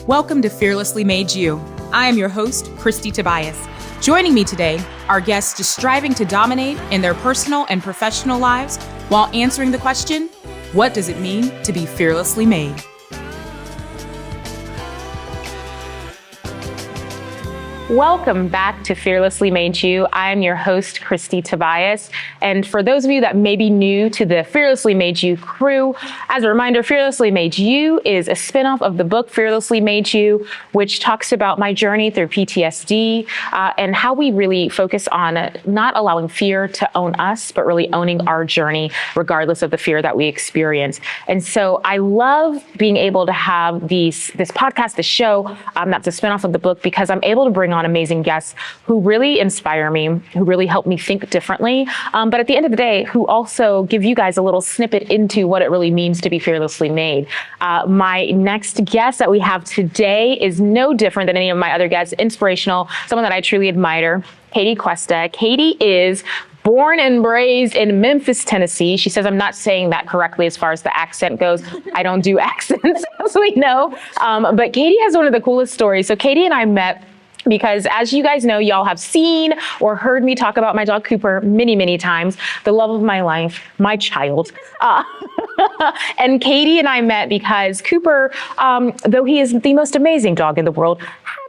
Welcome to Fearlessly Made You. I am your host, Kristie Tobias. Joining me today are guests just striving to dominate in their personal and professional lives while answering the question, what does it mean to be fearlessly made? Welcome back to Fearlessly Made You. I am your host, Kristie Tobias. And for those of you that may be new to the Fearlessly Made You crew, as a reminder, Fearlessly Made You is a spinoff of the book Fearlessly Made You, which talks about my journey through PTSD and how we really focus on not allowing fear to own us, but really owning our journey, regardless of the fear that we experience. And so I love being able to have this podcast, this show, that's a spinoff of the book, because I'm able to bring on amazing guests who really inspire me, who really help me think differently. But at the end of the day, who also give you guys a little snippet into what it really means to be fearlessly made. My next guest that we have today is no different than any of my other guests, inspirational, someone that I truly admire, Catey Cuesta. Catey is born and raised in Memphis, Tennessee. She says I'm not saying that correctly as far as the accent goes. I don't do accents, as we know. But Catey has one of the coolest stories. So Catey and I met because, as you guys know, y'all have seen or heard me talk about my dog Cooper many, many times, the love of my life, my child. And Catey and I met because Cooper, though he is the most amazing dog in the world,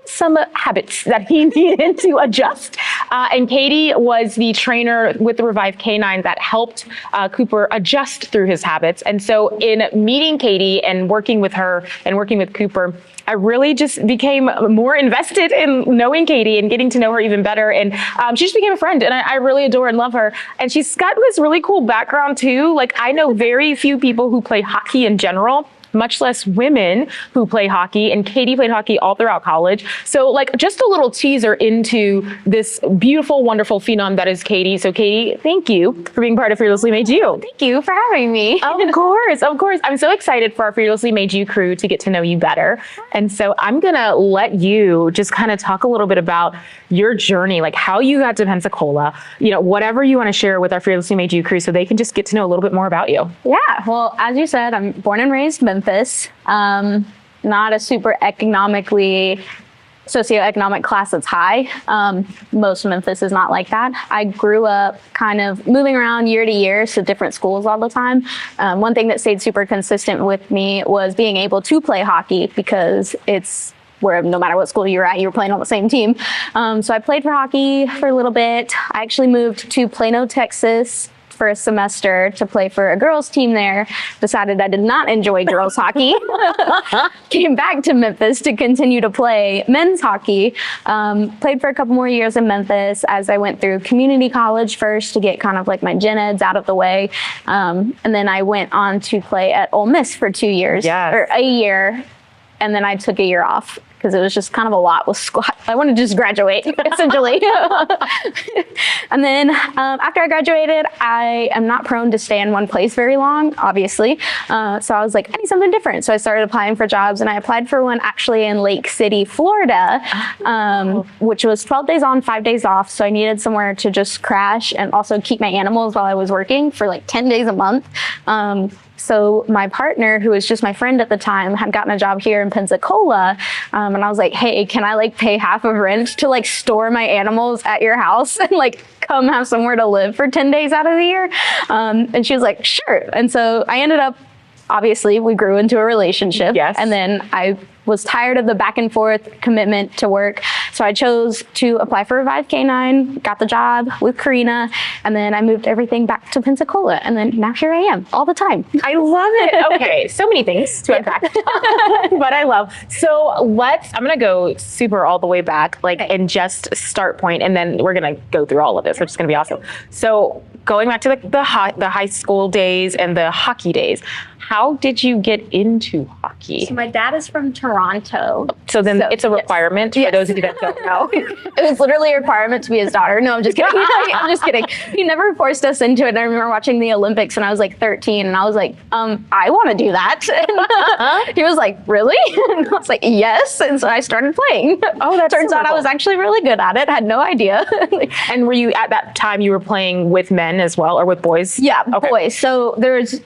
some habits that he needed to adjust. And Catey was the trainer with the Revive K9 that helped Cooper adjust through his habits. And so in meeting Catey and working with her and working with Cooper, I really just became more invested in knowing Catey and getting to know her even better. And she just became a friend, and I really adore and love her. And she's got this really cool background too. Like, I know very few people who play hockey in general, much less women who play hockey, and Catey played hockey all throughout college. So like, just a little teaser into this beautiful, wonderful phenom that is Catey. So Catey, thank you for being part of Fearlessly Made You. Thank you for having me. Of course. I'm so excited for our Fearlessly Made You crew to get to know you better. And so I'm gonna let you just kind of talk a little bit about your journey, like how you got to Pensacola, whatever you want to share with our Fearlessly Made You crew so they can just get to know a little bit more about you. Yeah, well, as you said, I'm born and raised Memphis, not a super socioeconomic class that's high. Most of Memphis is not like that. I grew up kind of moving around year to year, so different schools all the time. One thing that stayed super consistent with me was being able to play hockey, because it's where no matter what school you were at, you were playing on the same team. So I played for hockey for a little bit. I actually moved to Plano, Texas for a semester to play for a girls team there. Decided I did not enjoy girls hockey. Came back to Memphis to continue to play men's hockey. Played for a couple more years in Memphis as I went through community college first to get kind of like my gen eds out of the way. And then I went on to play at Ole Miss for 2 years, or a year. And then I took a year off because it was just kind of a lot with squat. I wanted to just graduate, essentially. And then after I graduated, I am not prone to stay in one place very long, obviously. So I was like, I need something different. So I started applying for jobs, and I applied for one actually in Lake City, Florida, which was 12 days on, 5 days off. So I needed somewhere to just crash and also keep my animals while I was working for like 10 days a month. So my partner, who was just my friend at the time, had gotten a job here in Pensacola. And I was like, hey, can I like pay half of rent to like store my animals at your house and like come have somewhere to live for 10 days out of the year? And she was like, sure. And so I ended up, obviously, we grew into a relationship. Yes. And then I was tired of the back and forth commitment to work. So I chose to apply for Revive K9, got the job with Karina, and then I moved everything back to Pensacola. And then now here I am all the time. I love it. Okay, so many things to unpack, but I love. So I'm going to go super all the way back, like in just start point, and then we're going to go through all of this, which is going to be awesome. So going back to the high school days and the hockey days, how did you get into hockey? So my dad is from Toronto. So then it's a requirement for those of you that don't know. It was literally a requirement to be his daughter. No, I'm just kidding. I'm just kidding. He never forced us into it. And I remember watching the Olympics when I was like 13, and I was like, I want to do that. And he was like, really? And I was like, yes. And so I started playing. Oh, that turns out I was actually really good at it. Had no idea. And were you at that time you were playing with men as well, or with boys? Yeah, boys. So there was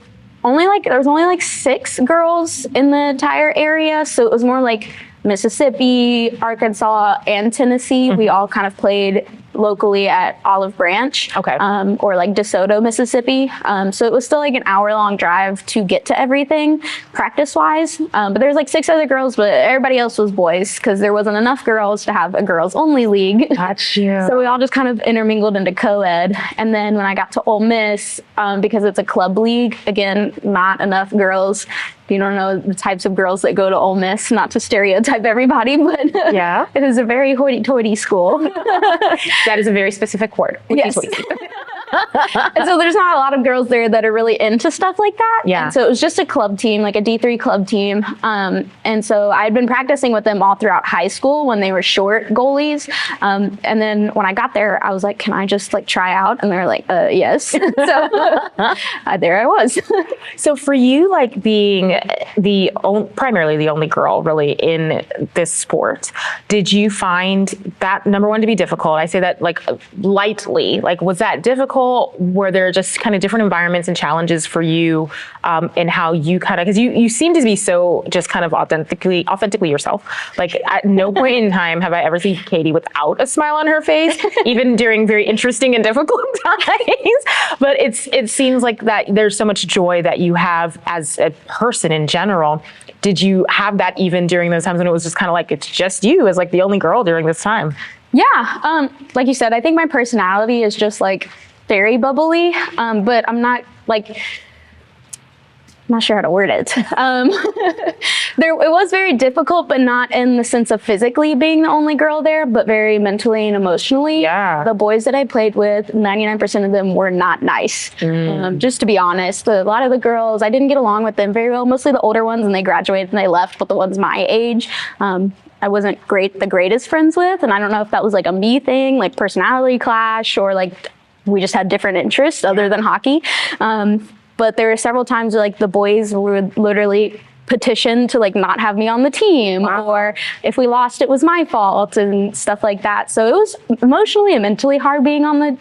only like 6 girls in the entire area. So it was more like Mississippi, Arkansas, and Tennessee. We all kind of played locally at Olive Branch, or like DeSoto, Mississippi. So it was still like an hour-long drive to get to everything practice-wise. But there's like 6 other girls, but everybody else was boys because there wasn't enough girls to have a girls-only league. Gotcha. So we all just kind of intermingled into co-ed. And then when I got to Ole Miss, because it's a club league, again, not enough girls. If you don't know the types of girls that go to Ole Miss, not to stereotype everybody, but it is a very hoity-toity school. That is a very specific word. Yes. And so there's not a lot of girls there that are really into stuff like that. Yeah. And so it was just a club team, like a D3 club team. And so I'd been practicing with them all throughout high school when they were short goalies. And then when I got there, I was like, can I just like try out? And they were like, yes. So there I was. So for you, like being primarily the only girl really in this sport, did you find that, number one, to be difficult? I say that like lightly. Like, was that difficult? Were there just kind of different environments and challenges for you, and how you kind of, because you seem to be so just kind of authentically yourself. Like at no point in time have I ever seen Catey without a smile on her face, even during very interesting and difficult times. But it seems like that there's so much joy that you have as a person in general. Did you have that even during those times when it was just kind of like, it's just you as like the only girl during this time? Yeah. Like you said, I think my personality is just like very bubbly, but I'm not like, I'm not sure how to word it. It was very difficult, but not in the sense of physically being the only girl there, but very mentally and emotionally. Yeah. The boys that I played with, 99% of them were not nice. Just to be honest, a lot of the girls, I didn't get along with them very well, mostly the older ones, and they graduated and they left, but the ones my age, I wasn't the greatest friends with. And I don't know if that was like a me thing, like personality clash, or like we just had different interests other than hockey. But there were several times where like the boys would literally petition to like not have me on the team, or if we lost, it was my fault and stuff like that. So it was emotionally and mentally hard being on the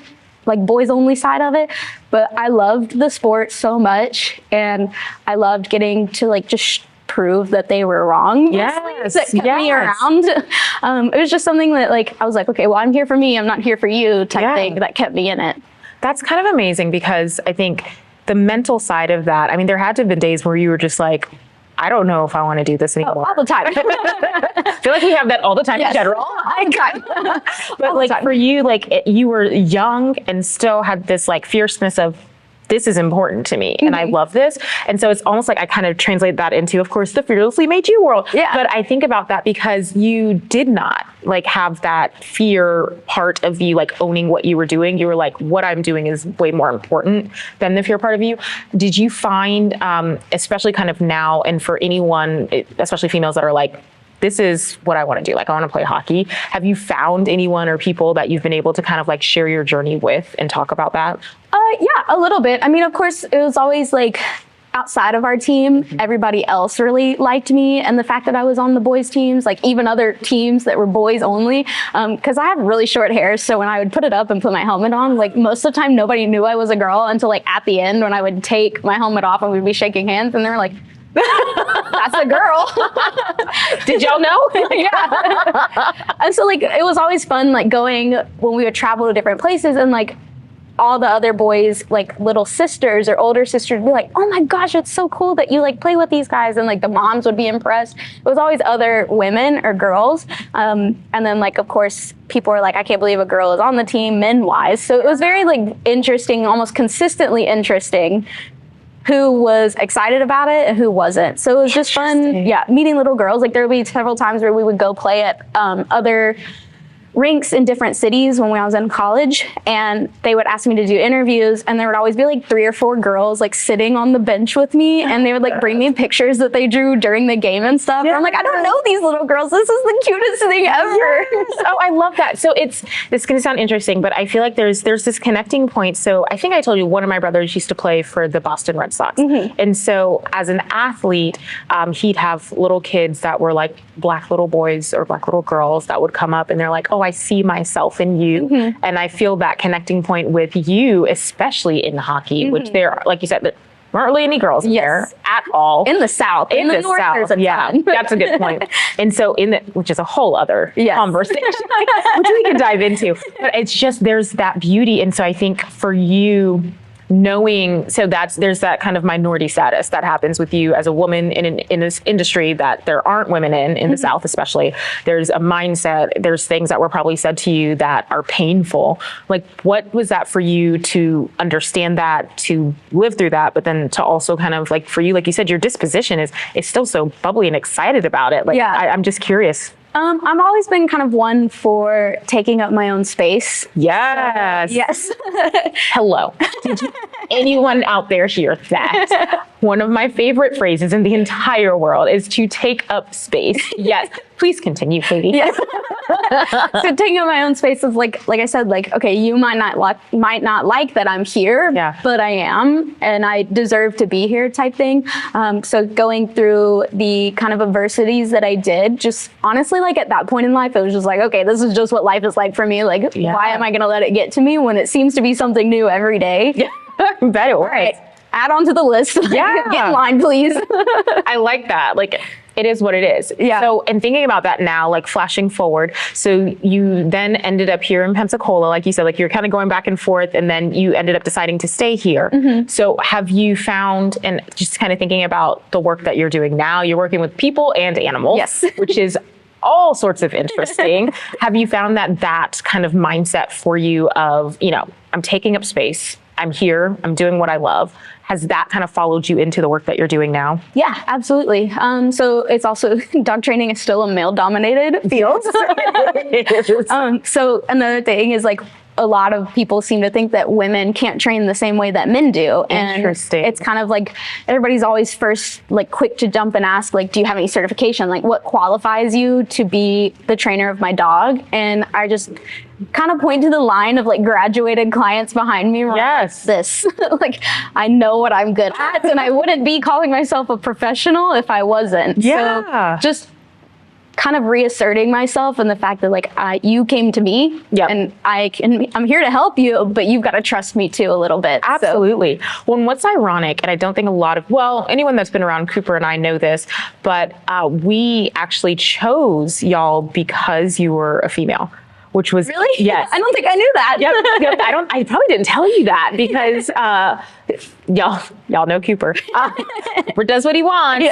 like boys only side of it. But I loved the sport so much, and I loved getting to like just prove that they were wrong. Yes. That kept me around. It was just something that like, I was like, okay, well, I'm here for me, I'm not here for you type thing that kept me in it. That's kind of amazing, because I think the mental side of that, I mean, there had to have been days where you were just like, I don't know if I want to do this anymore. All the time. I feel like we have that all the time in general. But like for you, like you were young and still had this like fierceness of, this is important to me and I love this. And so it's almost like I kind of translate that into, of course, the Fearlessly Made You world. Yeah. But I think about that because you did not like have that fear part of you like owning what you were doing. You were like, what I'm doing is way more important than the fear part of you. Did you find, especially kind of now, and for anyone, especially females that are like, this is what I want to do. Like, I want to play hockey. Have you found anyone or people that you've been able to kind of like share your journey with and talk about that? Yeah, a little bit. I mean, of course, it was always like outside of our team, everybody else really liked me. And the fact that I was on the boys teams, like even other teams that were boys only, because I have really short hair. So when I would put it up and put my helmet on, like most of the time, nobody knew I was a girl until like at the end when I would take my helmet off and we'd be shaking hands and they were like, that's a girl. Did y'all know? Yeah. And so like, it was always fun, like going when we would travel to different places and like all the other boys, like little sisters or older sisters would be like, oh my gosh, it's so cool that you like play with these guys. And like the moms would be impressed. It was always other women or girls. And then like, of course, people were like, I can't believe a girl is on the team men wise. So it was very like interesting, almost consistently interesting who was excited about it and who wasn't. So it was just fun, meeting little girls. Like there would be several times where we would go play at other rinks in different cities when I was in college, and they would ask me to do interviews, and there would always be like 3 or 4 girls like sitting on the bench with me, and they would like bring me pictures that they drew during the game and stuff. And I'm like, I don't know these little girls. This is the cutest thing ever. Oh, I love that. So this is going to sound interesting, but I feel like there's this connecting point. So I think I told you one of my brothers used to play for the Boston Red Sox. And so as an athlete, he'd have little kids that were like black little boys or black little girls that would come up and they're like, oh, I see myself in you. And I feel that connecting point with you, especially in hockey, which there, like you said, weren't really any girls there at all. In the South. In the North, South, there's a ton. that's a good point. And so which is a whole other conversation, which we can dive into. But it's just, there's that beauty. And so I think for you, knowing, so there's that kind of minority status that happens with you as a woman in this industry that there aren't women in the South, especially. There's a mindset, there's things that were probably said to you that are painful. Like, what was that for you to understand that, to live through that, but then to also kind of, like, for you, like you said, your disposition is still so bubbly and excited about it. Like, I'm just curious. I've always been kind of one for taking up my own space. Yes. Yes. Hello. Did anyone out there hear that? One of my favorite phrases in the entire world is to take up space. Yes. Please continue, Katie. Yes. So taking up my own space is like I said, like, okay, you might not like that I'm here, but I am, and I deserve to be here type thing. So going through the kind of adversities that I did, just honestly, like at that point in life, it was just like, okay, this is just what life is like for me. Like, why am I going to let it get to me when it seems to be something new every day? Yeah. Bet it was. Right. Add on to the list. Get in line, please. I like that. Like, it is what it is. Yeah. So, and thinking about that now, like flashing forward, so you then ended up here in Pensacola, like you said, like you're kind of going back and forth, and then you ended up deciding to stay here. So have you found, and just kind of thinking about the work that you're doing now, you're working with people and animals, which is all sorts of interesting. Have you found that kind of mindset for you of, you know, I'm taking up space, I'm here, I'm doing what I love? Has that kind of followed you into the work that you're doing now? Yeah, absolutely. So it's also, dog training is still a male-dominated field. So another thing is, like, a lot of people seem to think that women can't train the same way that men do. And it's kind of like everybody's always first like quick to jump and ask, like, do you have any certification? Like, what qualifies you to be the trainer of my dog? And I just kind of point to the line of like graduated clients behind me. This, like, I know what I'm good at, and I wouldn't be calling myself a professional if I wasn't. So just kind of reasserting myself and the fact that, like, you came to me and I'm here to help you, but you've got to trust me too a little bit. Absolutely. Well, and what's ironic, and I don't think a lot of, anyone that's been around Cooper and I know this, but we actually chose y'all because you were a female. Which was really? Yes. I don't think I knew that. Yep. I probably didn't tell you that because y'all know Cooper. Cooper does what he wants,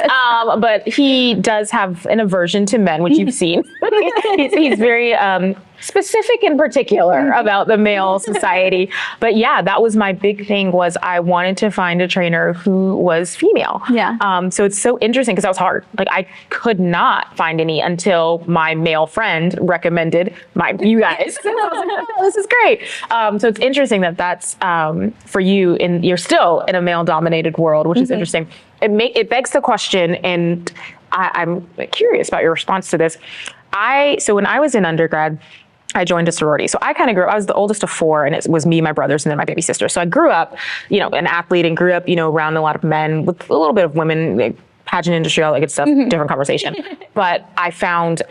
but he does have an aversion to men, which you've seen. he's very specific in particular about the male society. But yeah, that was my big thing, was I wanted to find a trainer who was female. So it's so interesting because that was hard. Like, I could not find any until my male friend recommended you guys. I was like, oh, this is great. So it's interesting that that's for you, and you're still in a male-dominated world, which is interesting. It begs the question, and I'm curious about your response to this. So when I was in undergrad, I joined a sorority. So I kind of grew up, I was the oldest of four, and it was me, my brothers, and then my baby sister. So I grew up, an athlete, and grew up, around a lot of men with a little bit of women, like pageant industry, all that good stuff, different conversation. But I found,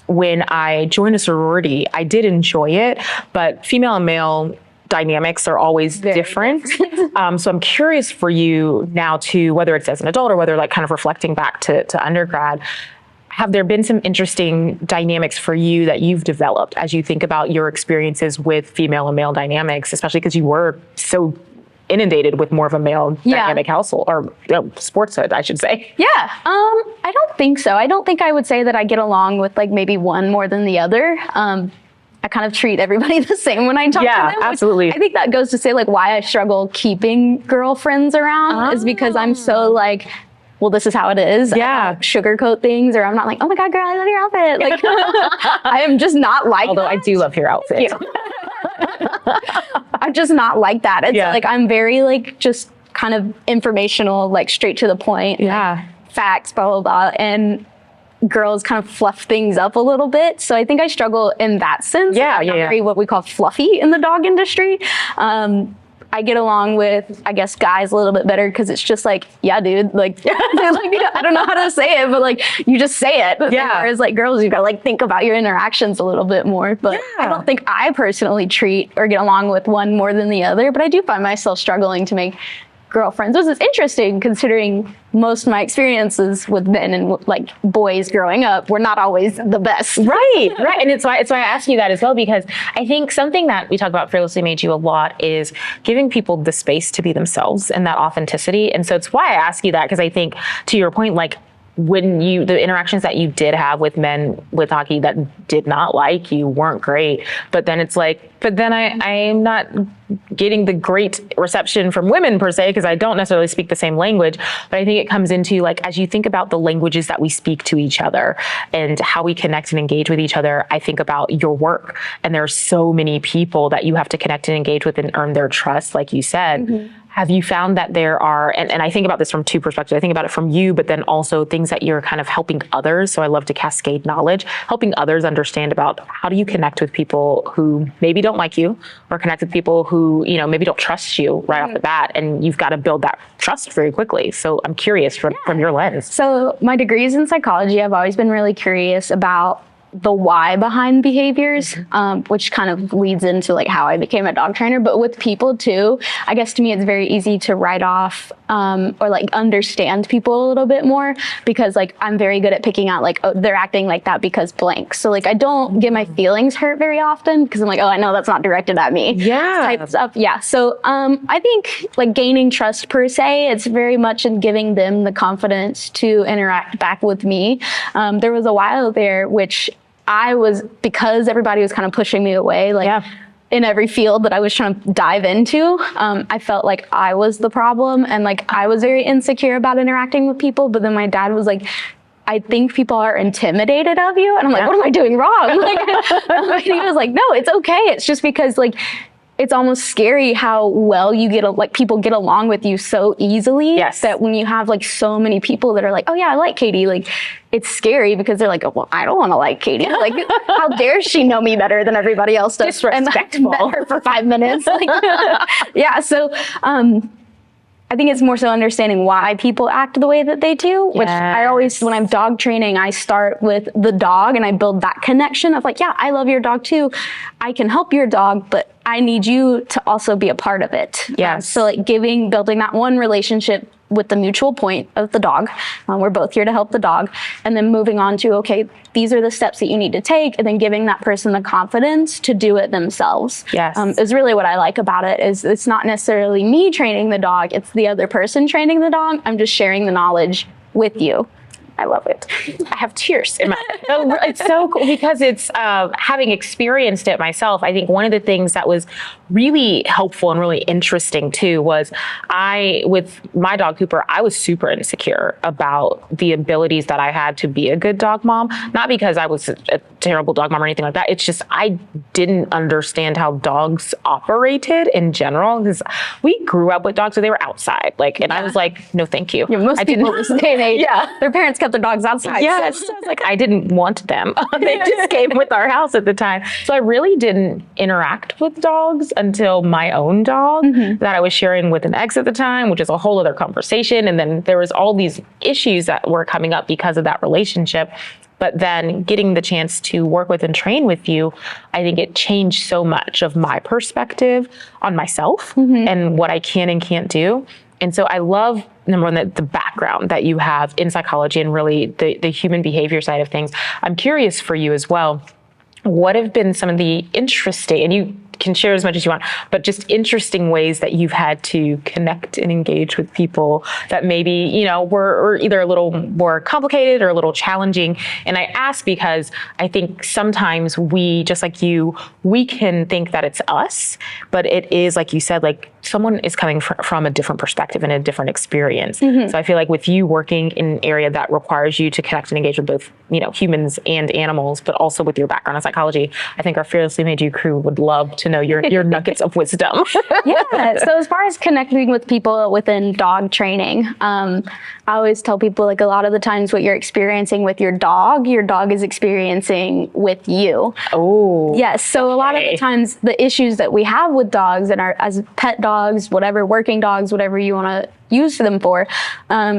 when I joined a sorority, I did enjoy it, but female and male dynamics are always different. So I'm curious for you now too, whether it's as an adult or whether like kind of reflecting back to undergrad, have there been some interesting dynamics for you that you've developed as you think about your experiences with female and male dynamics, especially because you were so inundated with more of a male dynamic household, or sportshood, I should say? I don't think so. I don't think I would say that I get along with like maybe one more than the other. I kind of treat everybody the same when I talk to them. Yeah, absolutely. I think that goes to say like why I struggle keeping girlfriends around is because I'm so like, well, this is how it is. I don't sugarcoat things, or I'm not like, oh my God, girl, I love your outfit. Like, I am just not like Although I do love your outfit. I'm just not like that. It's like, I'm very like, just kind of informational, like straight to the point. Like, facts, blah, blah, blah. And girls kind of fluff things up a little bit. So I think I struggle in that sense. I'm not very what we call fluffy in the dog industry. I get along with, I guess, guys a little bit better because it's just like, yeah, dude, like, I don't know how to say it, but like, you just say it. Whereas like girls, you gotta like think about your interactions a little bit more. But I don't think I personally treat or get along with one more than the other, but I do find myself struggling to make girlfriends, which is interesting considering most of my experiences with men and like boys growing up were not always the best. Right. And it's why I asked you that as well, because I think something that we talk about Fearlessly Made You a lot is giving people the space to be themselves and that authenticity. And so it's why I ask you that, because I think to your point, like, when the interactions that you did have with men with hockey that did not like you weren't great, but then it's like, but then I'm not getting the great reception from women per se, because I don't necessarily speak the same language. But I think it comes into, like, as you think about the languages that we speak to each other and how we connect and engage with each other, I think about your work. And there are so many people that you have to connect and engage with and earn their trust, like you said. Have you found that there are, and I think about this from two perspectives. I think about it from you, but then also things that you're kind of helping others. So I love to cascade knowledge, helping others understand about how do you connect with people who maybe don't like you, or connect with people who, you know, maybe don't trust you right off the bat. And you've got to build that trust very quickly. So I'm curious from your lens. So my degree is in psychology. I've always been really curious about the why behind behaviors, which kind of leads into like how I became a dog trainer. But with people too, I guess to me it's very easy to write off or like understand people a little bit more, because like I'm very good at picking out like, oh, they're acting like that because blank. So like I don't get my feelings hurt very often, because I'm like, oh, I know that's not directed at me. Type stuff. Yeah. So I think like gaining trust per se, it's very much in giving them the confidence to interact back with me. There was a while there which I was, because everybody was kind of pushing me away, like in every field that I was trying to dive into, I felt like I was the problem, and like I was very insecure about interacting with people. But then my dad was like, I think people are intimidated of you. And I'm like, what am I doing wrong? Like, and he was like, no, it's okay. It's just because like, it's almost scary how well you get, like people get along with you so easily. That when you have like so many people that are like, oh yeah, I like Catey, like it's scary because they're like, oh, well, I don't want to like Catey. Like, how dare she know me better than everybody else does? Disrespectful. And I met her for 5 minutes. Like, so I think it's more so understanding why people act the way that they do, which I always, when I'm dog training, I start with the dog and I build that connection of like, yeah, I love your dog too. I can help your dog, but I need you to also be a part of it. So like building that one relationship with the mutual point of the dog. We're both here to help the dog. And then moving on to, okay, these are the steps that you need to take. And then giving that person the confidence to do it themselves. Is really what I like about it. Is it's not necessarily me training the dog. It's the other person training the dog. I'm just sharing the knowledge with you. I love it. I have tears in my It's so cool because it's having experienced it myself. I think one of the things that was really helpful and really interesting too was with my dog Cooper, I was super insecure about the abilities that I had to be a good dog mom. Not because I was a terrible dog mom or anything like that. It's just I didn't understand how dogs operated in general, because we grew up with dogs, so they were outside. Like, and I was like, no, thank you. Most people this day and age, their parents kept their dogs outside. Yes. So I was like, I didn't want them. They just came with our house at the time. So I really didn't interact with dogs until my own dog that I was sharing with an ex at the time, which is a whole other conversation. And then there was all these issues that were coming up because of that relationship. But then getting the chance to work with and train with you, I think it changed so much of my perspective on myself and what I can and can't do. And so I love, number one, the background that you have in psychology and really the human behavior side of things. I'm curious for you as well, what have been some of the interesting, and you can share as much as you want, but just interesting ways that you've had to connect and engage with people that maybe, you know, were either a little more complicated or a little challenging. And I ask because I think sometimes we, just like you, we can think that it's us, but it is, like you said, like someone is coming from a different perspective and a different experience. So I feel like with you working in an area that requires you to connect and engage with both, you know, humans and animals, but also with your background in psychology, I think our Fearlessly Made You crew would love to know your nuggets of wisdom. So as far as connecting with people within dog training, I always tell people, like, a lot of the times what you're experiencing with your dog is experiencing with you. So a lot of the times the issues that we have with dogs and as pet dogs, whatever, working dogs, whatever you want to use them for,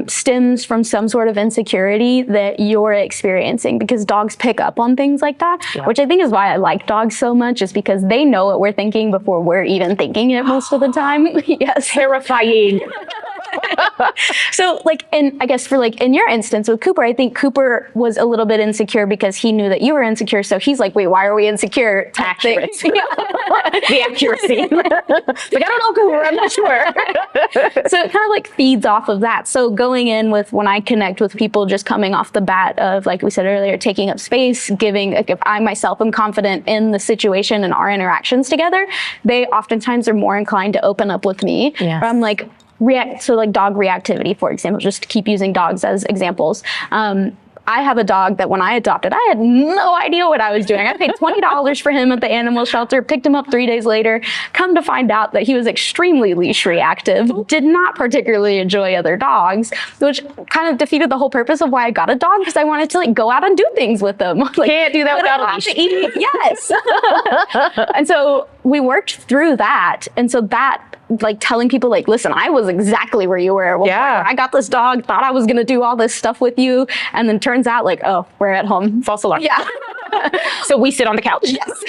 stems from some sort of insecurity that you're experiencing, because dogs pick up on things like that, which I think is why I like dogs so much, is because they know what we're thinking before we're even thinking it most of the time. Yes. Terrifying. So like, and I guess for like in your instance with Cooper, I think Cooper was a little bit insecure because he knew that you were insecure. So he's like, wait, why are we insecure? Accurate. The accuracy. Like, I don't know, Cooper, I'm not sure. So it kind of like feeds off of that. So going in with, when I connect with people just coming off the bat of, like we said earlier, taking up space, giving, like if I myself am confident in the situation and our interactions together, they oftentimes are more inclined to open up with me. Yes. I'm like, so like dog reactivity, for example, just to keep using dogs as examples. I have a dog that when I adopted, I had no idea what I was doing. I paid $20 for him at the animal shelter, picked him up 3 days later, come to find out that he was extremely leash reactive, did not particularly enjoy other dogs, which kind of defeated the whole purpose of why I got a dog, because I wanted to like go out and do things with them. Like, can't do that without a leash. Yes. And so we worked through that. And so that, like telling people like, listen, I was exactly where you were. Well, I got this dog, thought I was going to do all this stuff with you. And then turns out like, oh, we're at home. False alarm. Yeah. So we sit on the couch. Yes.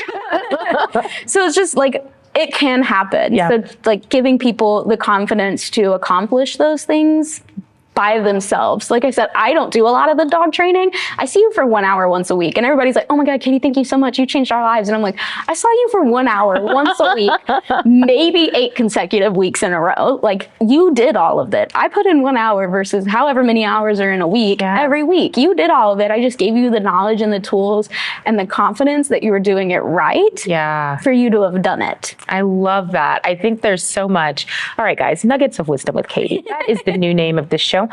So it's just like, it can happen. Yeah. So like giving people the confidence to accomplish those things by themselves. Like I said, I don't do a lot of the dog training. I see you for 1 hour once a week, and everybody's like, oh my God, Katie, thank you so much. You changed our lives. And I'm like, I saw you for 1 hour once a week, maybe 8 consecutive weeks in a row. Like, you did all of it. I put in 1 hour versus however many hours are in a week, every week. You did all of it. I just gave you the knowledge and the tools and the confidence that you were doing it right for you to have done it. I love that. I think there's so much. All right, guys, Nuggets of Wisdom with Katie. That is the new name of this show.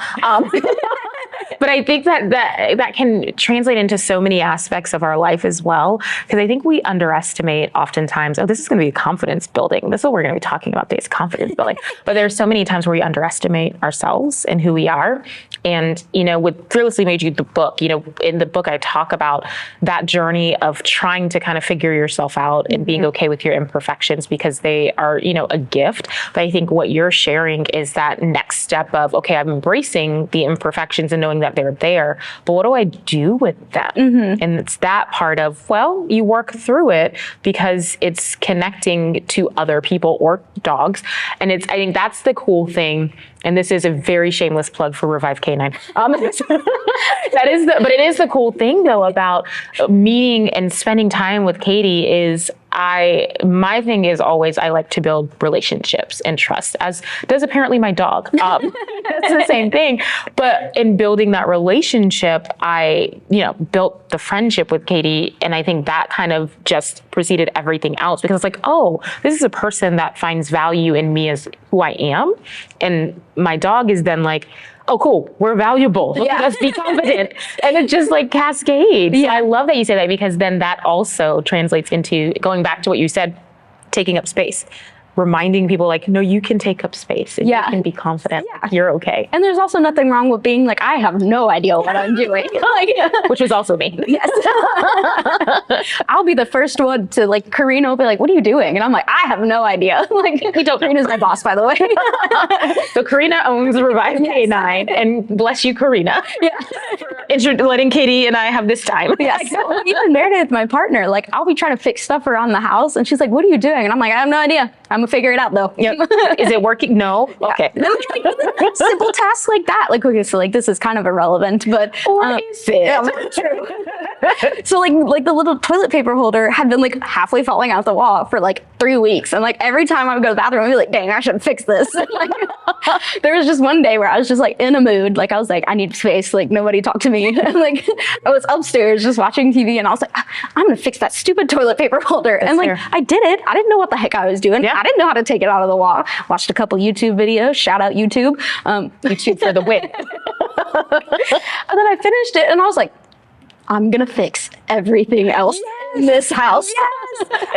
But I think that can translate into so many aspects of our life as well, because I think we underestimate oftentimes, oh, this is going to be confidence building. This is what we're going to be talking about today, is confidence building. But there's so many times where we underestimate ourselves and who we are. And, you know, with Fearlessly Made You, the book, you know, in the book, I talk about that journey of trying to kind of figure yourself out and being okay with your imperfections, because they are, you know, a gift. But I think what you're sharing is that next step of, okay, I'm embracing the imperfections and knowing that they're there, but what do I do with them? And it's that part of, well, you work through it because it's connecting to other people or dogs. And I think that's the cool thing. And this is a very shameless plug for Revive K9. But it is the cool thing though about meeting and spending time with Katie is my thing is always, I like to build relationships and trust, as does apparently my dog. That's the same thing. But in building that relationship, I, you know, built the friendship with Katie. And I think that kind of just preceded everything else, because it's like, oh, this is a person that finds value in me as who I am. And my dog is then like, oh, cool, we're valuable. Let's be confident. And it just like cascades. I love that you say that, because then that also translates into, going back to what you said, taking up space. Reminding people like, no, you can take up space and you can be confident. You're okay. And there's also nothing wrong with being like, I have no idea what I'm doing. Which was also me. Yes. I'll be the first one to like, Karina will be like, what are you doing? And I'm like, I have no idea. Like, we don't. Karina's my boss, by the way. So Karina owns Revive K9, and bless you, Karina. Letting Katie and I have this time. So even Meredith, my partner, like I'll be trying to fix stuff around the house, and she's like, what are you doing? And I'm like, I have no idea. I'm gonna figure it out though. Is it working? No. Okay. Simple tasks like that. Like, okay, so like this is kind of irrelevant, but is it? True. So like the little toilet paper holder had been like halfway falling out the wall for like 3 weeks, and like every time I would go to the bathroom, I'd be like, dang, I should fix this. Like, there was just one day where I was just like in a mood, like I was like, I need space, like nobody talk to me. And like I was upstairs just watching TV, and I was like, I'm gonna fix that stupid toilet paper holder. And like I did it. I didn't know what the heck I was doing. I didn't know how to take it out of the wall. Watched a couple YouTube videos. Shout out YouTube. YouTube for the win. And then I finished it, and I was like, I'm gonna fix everything else in this house.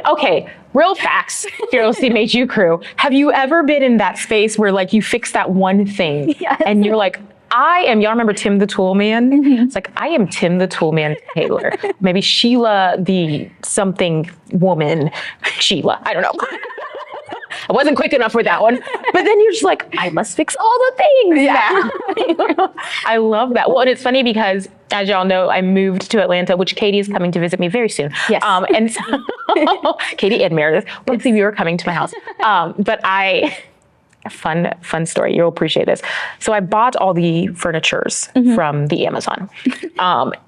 Okay, real facts. Fearlessly Made You crew. Have you ever been in that space where like you fix that one thing and you're like, y'all remember Tim the Tool Man? It's like, I am Tim the Tool Man Taylor. Maybe Sheila the something woman. Sheila, I don't know. I wasn't quick enough with that one. But then you're just like, I must fix all the things. Yeah. I love that. Well, and it's funny because, as y'all know, I moved to Atlanta, which Katie is coming to visit me very soon. Yes. And so Katie and Meredith, both of you are coming to my house. But fun story. You'll appreciate this. So I bought all the furnitures from the Amazon,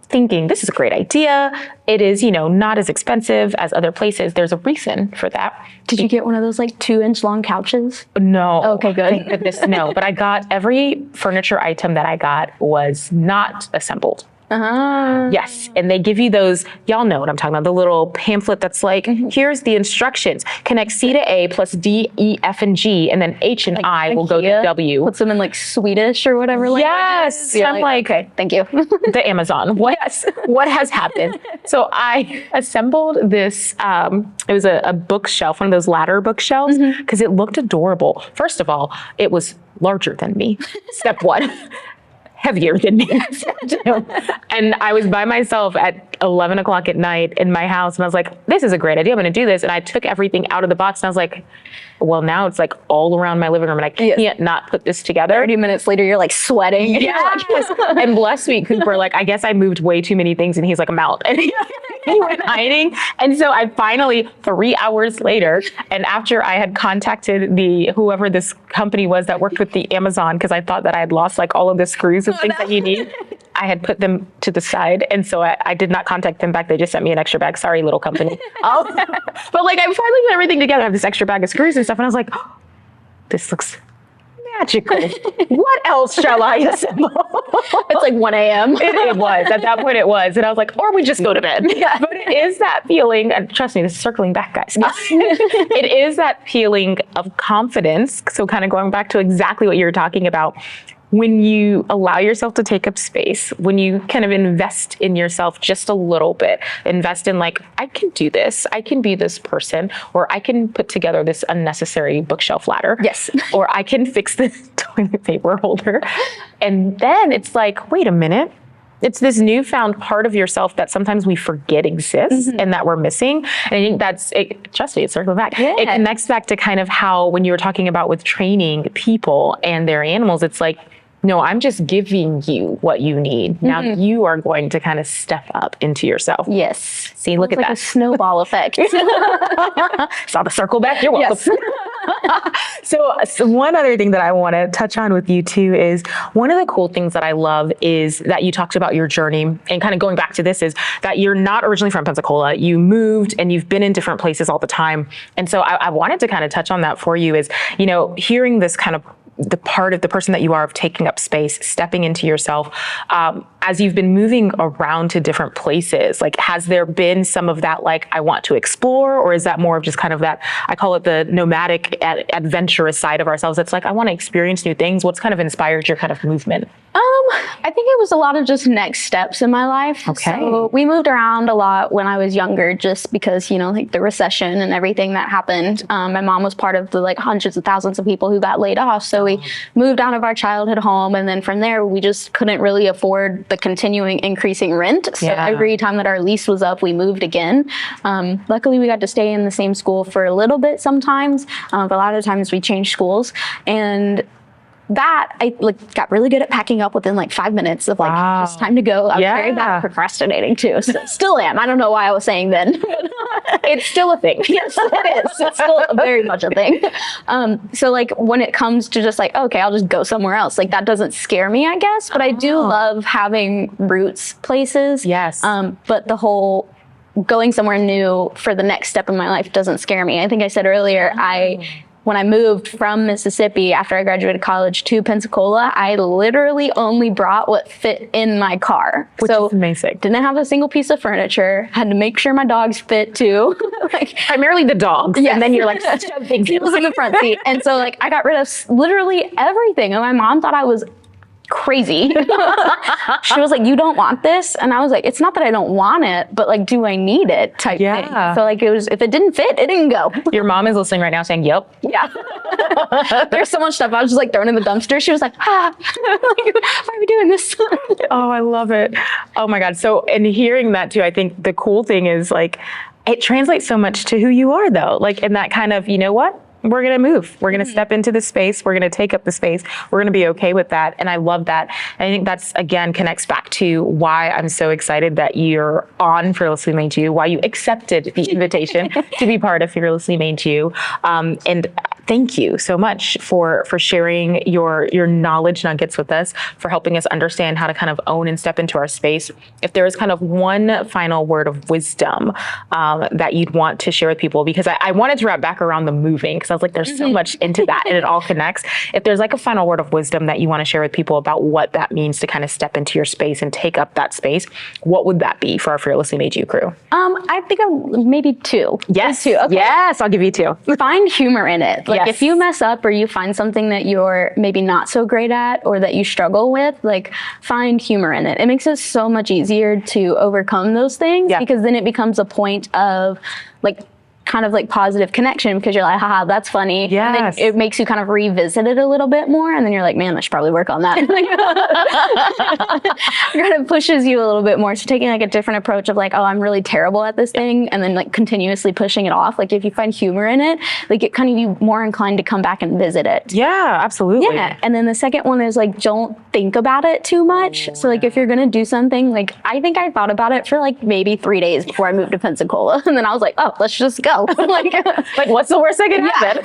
thinking this is a great idea. It is, not as expensive as other places. There's a reason for that. Did you get one of those like 2-inch long couches? No. Okay, good. Thank goodness, no. But I got every furniture item that I got was not assembled. Yes. And they give you those, y'all know what I'm talking about, the little pamphlet that's like, here's the instructions. Connect C to A plus D, E, F, and G, and then H and I will go to W. Puts them in like Swedish or whatever. Yes. I'm like, okay, thank you. The Amazon. What has happened? So I assembled this, it was a bookshelf, one of those ladder bookshelves, because it looked adorable. First of all, it was larger than me. Step one. Heavier than me. And I was by myself at 11 o'clock at night in my house, and I was like, this is a great idea. I'm going to do this. And I took everything out of the box, and I was like, well, now it's like all around my living room, and I can't not put this together. 30 minutes later, you're like sweating. Yes. And bless me, Cooper, like, I guess I moved way too many things, and he's like, I'm out. And he went hiding. And so I finally, 3 hours later, and after I had contacted whoever this company was that worked with the Amazon, because I thought that I had lost like all of the screws and things that you need, I had put them to the side. And so I did not contact them back. They just sent me an extra bag. Sorry, little company. But like, I finally put everything together. I have this extra bag of screws and stuff. And I was like, oh, this looks magical. What else shall I assemble? It's like 1 a.m. It was. At that point it was. And I was like, or we just go to bed. Yeah. But it is that feeling, and trust me, this is circling back, guys. It is that feeling of confidence. So kind of going back to exactly what you were talking about. When you allow yourself to take up space, when you kind of invest in yourself just a little bit, invest in like, I can do this, I can be this person, or I can put together this unnecessary bookshelf ladder. Yes. Or I can fix this toilet paper holder. And then it's like, wait a minute. It's this newfound part of yourself that sometimes we forget exists and that we're missing. And I think that's it. Trust me, it's circling back. Yeah. It connects back to kind of how, when you were talking about with training people and their animals, it's like, no, I'm just giving you what you need. Now you are going to kind of step up into yourself. Yes. See, look at like that. A snowball effect. Saw the circle back. You're welcome. Yes. So one other thing that I want to touch on with you too is one of the cool things that I love is that you talked about your journey, and kind of going back to this is that you're not originally from Pensacola. You moved and you've been in different places all the time. And so I wanted to kind of touch on that for you is, hearing this kind of the part of the person that you are of taking up space, stepping into yourself, as you've been moving around to different places, like, has there been some of that, like, I want to explore, or is that more of just kind of that, I call it the nomadic adventurous side of ourselves? It's like, I want to experience new things. What's kind of inspired your kind of movement? I think it was a lot of just next steps in my life. Okay. So we moved around a lot when I was younger, just because, like the recession and everything that happened. My mom was part of the like hundreds of thousands of people who got laid off. So we moved out of our childhood home. And then from there, we just couldn't really afford the continuing increasing rent. So every time that our lease was up, we moved again. Luckily, we got to stay in the same school for a little bit sometimes. But a lot of times we changed schools. And that I got really good at packing up within like 5 minutes of like, it's time to go. I was very bad at procrastinating too. So still am. I don't know why I was saying then. It's still a thing. Yes, it is. It's still very much a thing. So like when it comes to just like, okay, I'll just go somewhere else. Like that doesn't scare me, I guess. But I do love having roots places. Yes. But the whole going somewhere new for the next step in my life doesn't scare me. I think I said earlier, when I moved from Mississippi after I graduated college to Pensacola, I literally only brought what fit in my car. Which is amazing. Didn't have a single piece of furniture. Had to make sure my dogs fit too. Primarily the dogs. Yes. And then you're like, shove things in the front seat. And so like I got rid of literally everything. And my mom thought I was crazy. She was like, you don't want this? And I was like, it's not that I don't want it, but like, do I need it type thing. So like it was, if it didn't fit, it didn't go. Your mom is listening right now saying, yep. Yeah. There's so much stuff I was just like throwing in the dumpster. She was like, why are we doing this? Oh, I love it. Oh my God. So, and hearing that too, I think the cool thing is like, it translates so much to who you are though. Like in that kind of, you know what? we're going to move. We're going to step into the space. We're going to take up the space. We're going to be okay with that. And I love that. And I think that's, again, connects back to why I'm so excited that you're on Fearlessly Made You, why you accepted the invitation to be part of Fearlessly Made You. And thank you so much for sharing your knowledge nuggets with us, for helping us understand how to kind of own and step into our space. If there is kind of one final word of wisdom that you'd want to share with people, because I wanted to wrap back around the moving, because I was like, there's so much into that and it all connects. If there's like a final word of wisdom that you want to share with people about what that means to kind of step into your space and take up that space, what would that be for our Fearlessly Made You crew? I think maybe two. Yes. Two. Okay. Yes, I'll give you two. Find humor in it. Like Yes. if you mess up or you find something that you're maybe not so great at or that you struggle with, like find humor in it. It makes it so much easier to overcome those things because then it becomes a point of like kind of like positive connection, because you're like, haha, that's funny. Yes. And it makes you kind of revisit it a little bit more. And then you're like, man, I should probably work on that. It kind of pushes you a little bit more. So taking like a different approach of like, oh, I'm really terrible at this thing. And then like continuously pushing it off. Like if you find humor in it, like it kind of you more inclined to come back and visit it. Yeah, absolutely. Yeah. And then the second one is like, don't think about it too much. So like if you're going to do something, like I think I thought about it for like maybe 3 days before I moved to Pensacola. And then I was like, oh, let's just go. like what's the worst that can happen?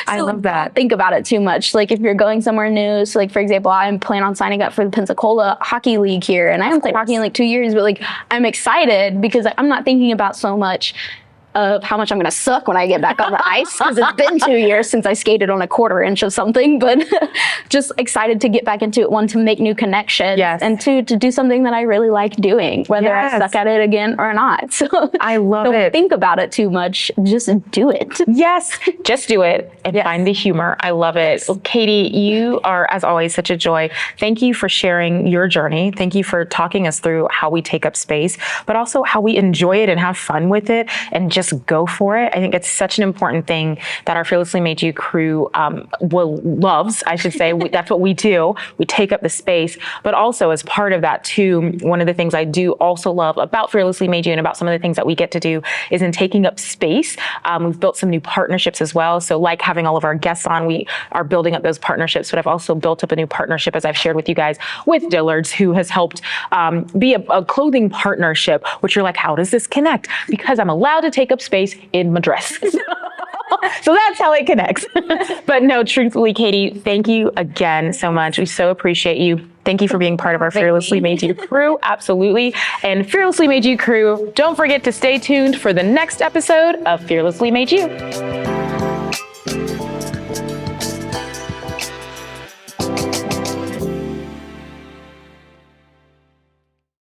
I love that. Think about it too much. Like if you're going somewhere new, so like for example, I'm planning on signing up for the Pensacola Hockey League here, and I haven't played hockey in like 2 years, but like I'm excited because I'm not thinking about so much of how much I'm going to suck when I get back on the ice, because it's been 2 years since I skated on a 1/4 inch of something, but just excited to get back into it. One, to make new connections, and two, to do something that I really like doing, whether I suck at it again or not. So I love don't it. think about it too much. Just do it. Yes, just do it and find the humor. I love it. Well, Catey, you are, as always, such a joy. Thank you for sharing your journey. Thank you for talking us through how we take up space, but also how we enjoy it and have fun with it and just go for it. I think it's such an important thing that our Fearlessly Made You crew loves, I should say. That's what we do. We take up the space, but also as part of that too, one of the things I do also love about Fearlessly Made You and about some of the things that we get to do is in taking up space. We've built some new partnerships as well. So like having all of our guests on, we are building up those partnerships, but I've also built up a new partnership, as I've shared with you guys, with Dillard's, who has helped be a clothing partnership, which you're like, how does this connect? Because I'm allowed to take up space in my dress. So that's how it connects. But no, truthfully, Catey, thank you again so much. We so appreciate you. Thank you for being part of our Fearlessly Made You crew. Absolutely. And Fearlessly Made You crew, don't forget to stay tuned for the next episode of Fearlessly Made You.